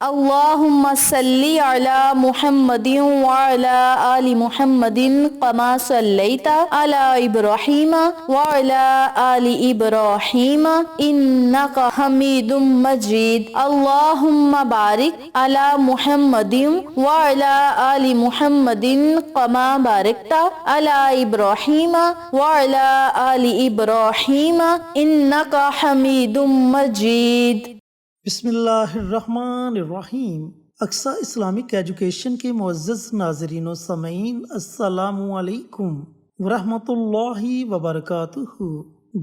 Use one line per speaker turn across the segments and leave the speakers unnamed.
اللہم صلی علی محمد وعلی آل محمد کما صلیت علی ابراہیم وعلی آل ابراہیم انک حمید مجید اللہم بارک علی محمد وعلی آل محمد کما بارکت علی ابراہیم وعلی آل ابراہیم انک حمید مجید۔
بسم اللہ الرحمن الرحیم۔ اقصی اسلامک ایجوکیشن کے معزز ناظرین و سامعین، السلام علیکم ورحمۃ اللہ وبرکاتہ۔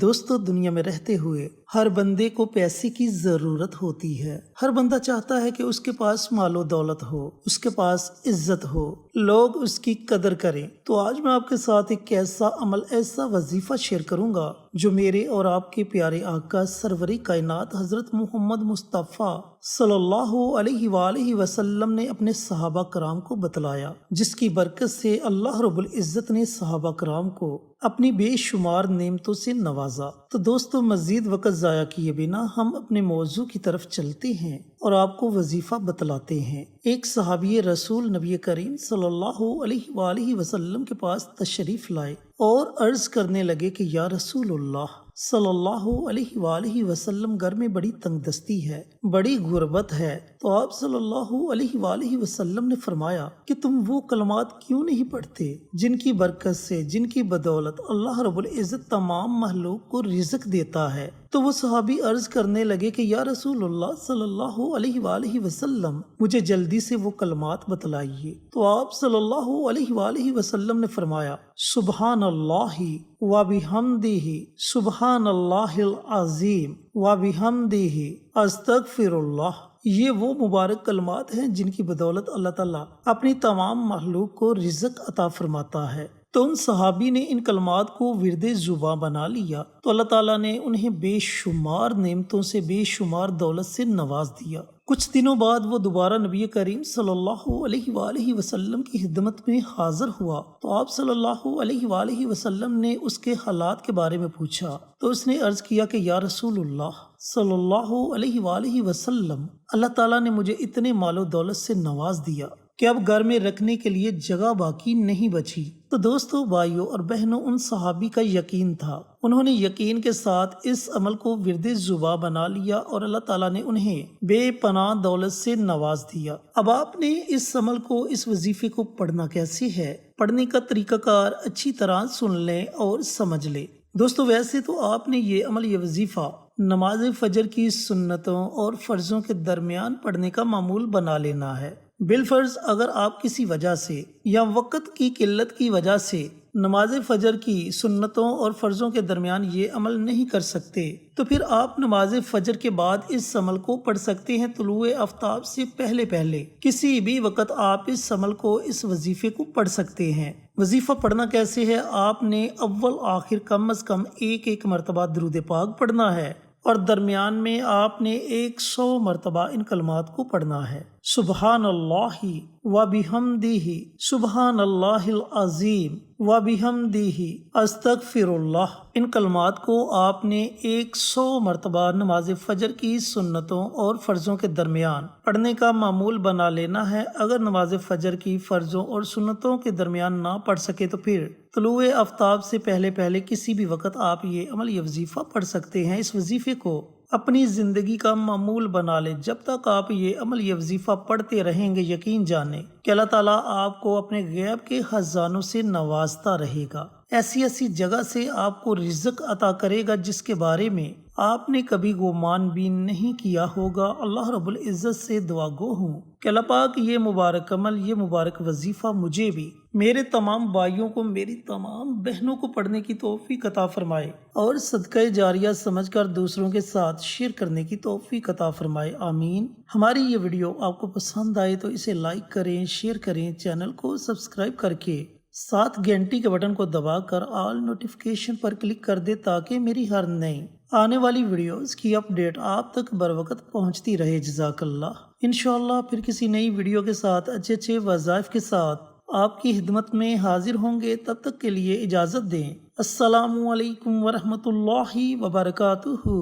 دوستو، دنیا میں رہتے ہوئے ہر بندے کو پیسے کی ضرورت ہوتی ہے۔ ہر بندہ چاہتا ہے کہ اس کے پاس مال و دولت ہو، اس کے پاس عزت ہو، لوگ اس کی قدر کریں۔ تو آج میں آپ کے ساتھ ایک ایسا عمل، ایسا وظیفہ شیئر کروں گا جو میرے اور آپ کے پیارے آقا سرور کائنات حضرت محمد مصطفیٰ صلی اللہ علیہ وآلہ وسلم نے اپنے صحابہ کرام کو بتلایا، جس کی برکت سے اللہ رب العزت نے صحابہ کرام کو اپنی بے شمار نعمتوں سے نوازا۔ تو دوستو، مزید وقت ضائع کیے بنا ہم اپنے موضوع کی طرف چلتے ہیں اور آپ کو وظیفہ بتلاتے ہیں۔ ایک صحابی رسول نبی کریم صلی اللہ علیہ وآلہ وسلم کے پاس تشریف لائے اور عرض کرنے لگے کہ یا رسول اللہ صلی اللہ علیہ وآلہ وسلم، گھر میں بڑی تنگ دستی ہے، بڑی غربت ہے۔ تو آپ صلی اللہ علیہ وآلہ وسلم نے فرمایا کہ تم وہ کلمات کیوں نہیں پڑھتے جن کی برکت سے، جن کی بدولت اللہ رب العزت تمام مخلوق کو رزق دیتا ہے؟ تو وہ صحابی عرض کرنے لگے کہ یا رسول اللہ صلی اللہ علیہ وآلہ وسلم، مجھے جلدی سے وہ کلمات بتلائیے۔ تو آپ صلی اللہ علیہ وآلہ وسلم نے فرمایا سبحان اللہ وبحمدہ، سبحان اللہ العظیم وبحمدہ، استغفر اللہ۔ یہ وہ مبارک کلمات ہیں جن کی بدولت اللہ تعالیٰ اپنی تمام مخلوق کو رزق عطا فرماتا ہے۔ تو ان صحابی نے ان کلمات کو ورد زباں بنا لیا تو اللہ تعالیٰ نے انہیں بے شمار نعمتوں سے، بے شمار دولت سے نواز دیا۔ کچھ دنوں بعد وہ دوبارہ نبی کریم صلی اللہ علیہ وآلہ وسلم کی خدمت میں حاضر ہوا تو آپ صلی اللہ علیہ وآلہ وسلم نے اس کے حالات کے بارے میں پوچھا تو اس نے عرض کیا کہ یا رسول اللہ صلی اللہ علیہ وآلہ وسلم، اللہ تعالیٰ نے مجھے اتنے مال و دولت سے نواز دیا کہ اب گھر میں رکھنے کے لیے جگہ باقی نہیں بچی۔ تو دوستو، بھائیوں اور بہنوں، ان صحابی کا یقین تھا، انہوں نے یقین کے ساتھ اس عمل کو ورد زباں بنا لیا اور اللہ تعالیٰ نے انہیں بے پناہ دولت سے نواز دیا۔ اب آپ نے اس عمل کو، اس وظیفے کو پڑھنا کیسے ہے؟ پڑھنے کا طریقہ کار اچھی طرح سن لیں اور سمجھ لیں۔ دوستو، ویسے تو آپ نے یہ عمل، یہ وظیفہ نماز فجر کی سنتوں اور فرضوں کے درمیان پڑھنے کا معمول بنا لینا ہے۔ بالفرض اگر آپ کسی وجہ سے یا وقت کی قلت کی وجہ سے نماز فجر کی سنتوں اور فرضوں کے درمیان یہ عمل نہیں کر سکتے تو پھر آپ نماز فجر کے بعد اس عمل کو پڑھ سکتے ہیں۔ طلوع آفتاب سے پہلے پہلے کسی بھی وقت آپ اس عمل کو، اس وظیفے کو پڑھ سکتے ہیں۔ وظیفہ پڑھنا کیسے ہے؟ آپ نے اول آخر کم از کم ایک مرتبہ درود پاک پڑھنا ہے اور درمیان میں آپ نے 100 مرتبہ ان کلمات کو پڑھنا ہے۔ سبحان اللہ وبحمدہ، سبحان اللہ العظیم وبحمدہ، استغفر اللہ۔ ان کلمات کو آپ نے 100 مرتبہ نماز فجر کی سنتوں اور فرضوں کے درمیان پڑھنے کا معمول بنا لینا ہے۔ اگر نماز فجر کی فرضوں اور سنتوں کے درمیان نہ پڑھ سکے تو پھر طلوع آفتاب سے پہلے پہلے کسی بھی وقت آپ یہ عمل، یہ وظیفہ پڑھ سکتے ہیں۔ اس وظیفے کو اپنی زندگی کا معمول بنا لیں۔ جب تک آپ یہ عمل، یہ وظیفہ پڑھتے رہیں گے، یقین جانیں کہ اللہ تعالیٰ آپ کو اپنے غیب کے خزانوں سے نوازتا رہے گا۔ ایسی ایسی جگہ سے آپ کو رزق عطا کرے گا جس کے بارے میں آپ نے کبھی گمان بھی نہیں کیا ہوگا۔ اللہ رب العزت سے دعا گو ہوں کہ اللہ پاک یہ مبارک عمل، یہ مبارک وظیفہ مجھے بھی، میرے تمام بھائیوں کو، میری تمام بہنوں کو پڑھنے کی توفیق عطا فرمائے اور صدقہ جاریہ سمجھ کر دوسروں کے ساتھ شیئر کرنے کی توفیق عطا فرمائے، آمین۔ ہماری یہ ویڈیو آپ کو پسند آئے تو اسے لائک کریں، شیئر کریں، چینل کو سبسکرائب کر کے ساتھ گھنٹی کے بٹن کو دبا کر آل نوٹیفیکیشن پر کلک کر دے تاکہ میری ہر نئی آنے والی ویڈیوز کی اپڈیٹ آپ تک بروقت پہنچتی رہے۔ جزاک اللہ۔ انشاءاللہ پھر کسی نئی ویڈیو کے ساتھ، اچھے وظائف کے ساتھ آپ کی خدمت میں حاضر ہوں گے۔ تب تک کے لیے اجازت دیں۔ السلام علیکم ورحمۃ اللہ وبرکاتہ۔